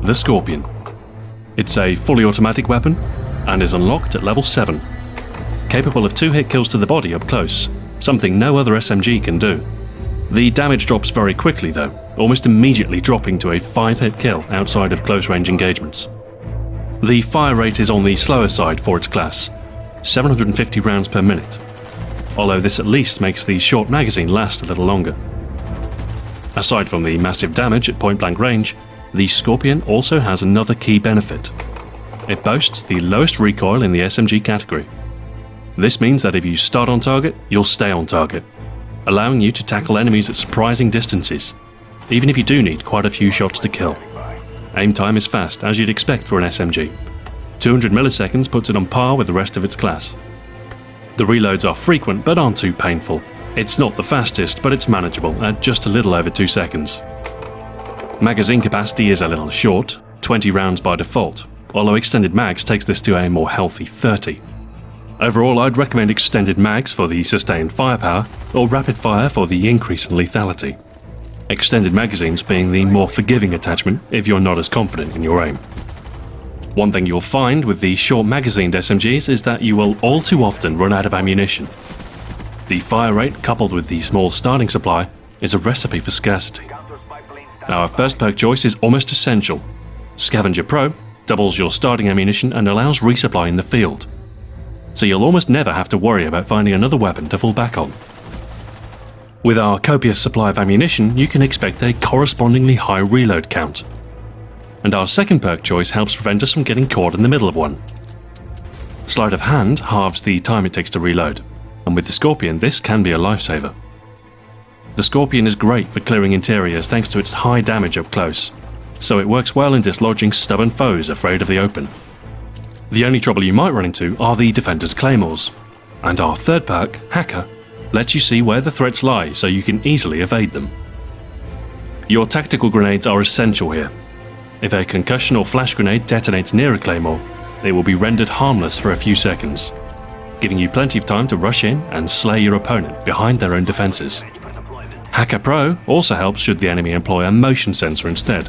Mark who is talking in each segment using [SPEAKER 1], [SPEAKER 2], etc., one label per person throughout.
[SPEAKER 1] the Scorpion. It's a fully automatic weapon and is unlocked at level 7. Capable of 2-hit kills to the body up close, something no other SMG can do. The damage drops very quickly though, almost immediately dropping to a 5-hit kill outside of close-range engagements. The fire rate is on the slower side for its class, 750 rounds per minute, although this at least makes the short magazine last a little longer. Aside from the massive damage at point-blank range, the Scorpion also has another key benefit. It boasts the lowest recoil in the SMG category. This means that if you start on target, you'll stay on target, allowing you to tackle enemies at surprising distances, even if you do need quite a few shots to kill. Aim time is fast, as you'd expect for an SMG. 200 milliseconds puts it on par with the rest of its class. The reloads are frequent but aren't too painful. It's not the fastest, but it's manageable at just a little over 2 seconds. Magazine capacity is a little short, 20 rounds by default, although extended mags takes this to a more healthy 30. Overall, I'd recommend extended mags for the sustained firepower, or rapid fire for the increase in lethality. Extended magazines being the more forgiving attachment if you're not as confident in your aim. One thing you'll find with the short magazined SMGs is that you will all too often run out of ammunition. The fire rate coupled with the small starting supply is a recipe for scarcity. Our first perk choice is almost essential. Scavenger Pro doubles your starting ammunition and allows resupply in the field, so you'll almost never have to worry about finding another weapon to fall back on. With our copious supply of ammunition, you can expect a correspondingly high reload count. And our second perk choice helps prevent us from getting caught in the middle of one. Sleight of Hand halves the time it takes to reload, and with the Scorpion this can be a lifesaver. The Scorpion is great for clearing interiors thanks to its high damage up close, so it works well in dislodging stubborn foes afraid of the open. The only trouble you might run into are the Defender's Claymores, and our third perk, Hacker, lets you see where the threats lie so you can easily evade them. Your tactical grenades are essential here. If a concussion or flash grenade detonates near a claymore, they will be rendered harmless for a few seconds, giving you plenty of time to rush in and slay your opponent behind their own defenses. Hacker Pro also helps should the enemy employ a motion sensor instead.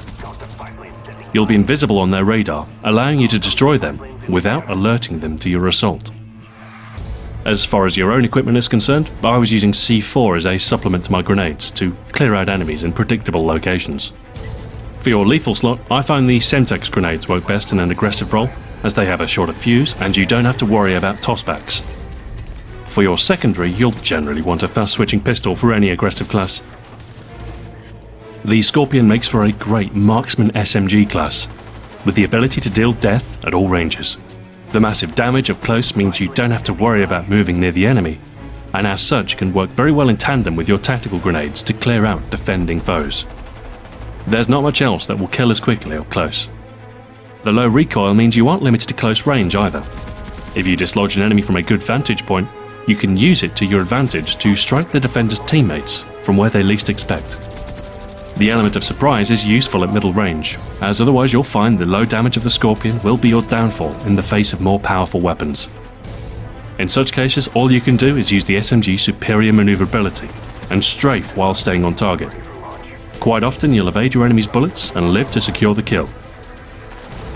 [SPEAKER 1] You'll be invisible on their radar, allowing you to destroy them without alerting them to your assault. As far as your own equipment is concerned, I was using C4 as a supplement to my grenades to clear out enemies in predictable locations. For your lethal slot, I found the Semtex grenades work best in an aggressive role, as they have a shorter fuse and you don't have to worry about tossbacks. For your secondary, you'll generally want a fast-switching pistol for any aggressive class. The Scorpion makes for a great marksman SMG class, with the ability to deal death at all ranges. The massive damage up close means you don't have to worry about moving near the enemy, and as such can work very well in tandem with your tactical grenades to clear out defending foes. There's not much else that will kill as quickly up close. The low recoil means you aren't limited to close range either. If you dislodge an enemy from a good vantage point, you can use it to your advantage to strike the defender's teammates from where they least expect. The element of surprise is useful at middle range, as otherwise you'll find the low damage of the Scorpion will be your downfall in the face of more powerful weapons. In such cases, all you can do is use the SMG's superior maneuverability and strafe while staying on target. Quite often you'll evade your enemy's bullets and live to secure the kill.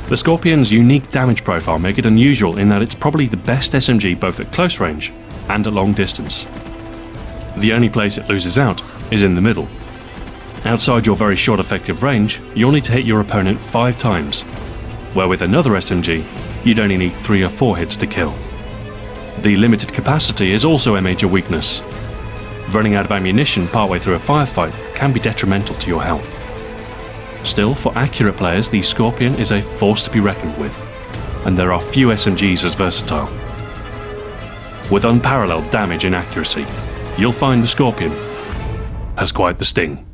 [SPEAKER 1] The Scorpion's unique damage profile make it unusual in that it's probably the best SMG both at close range and at long distance. The only place it loses out is in the middle. Outside your very short effective range, you'll need to hit your opponent 5 times, where with another SMG, you'd only need 3 or 4 hits to kill. The limited capacity is also a major weakness. Running out of ammunition partway through a firefight can be detrimental to your health. Still, for accurate players, the Scorpion is a force to be reckoned with, and there are few SMGs as versatile. With unparalleled damage and accuracy, you'll find the Scorpion has quite the sting.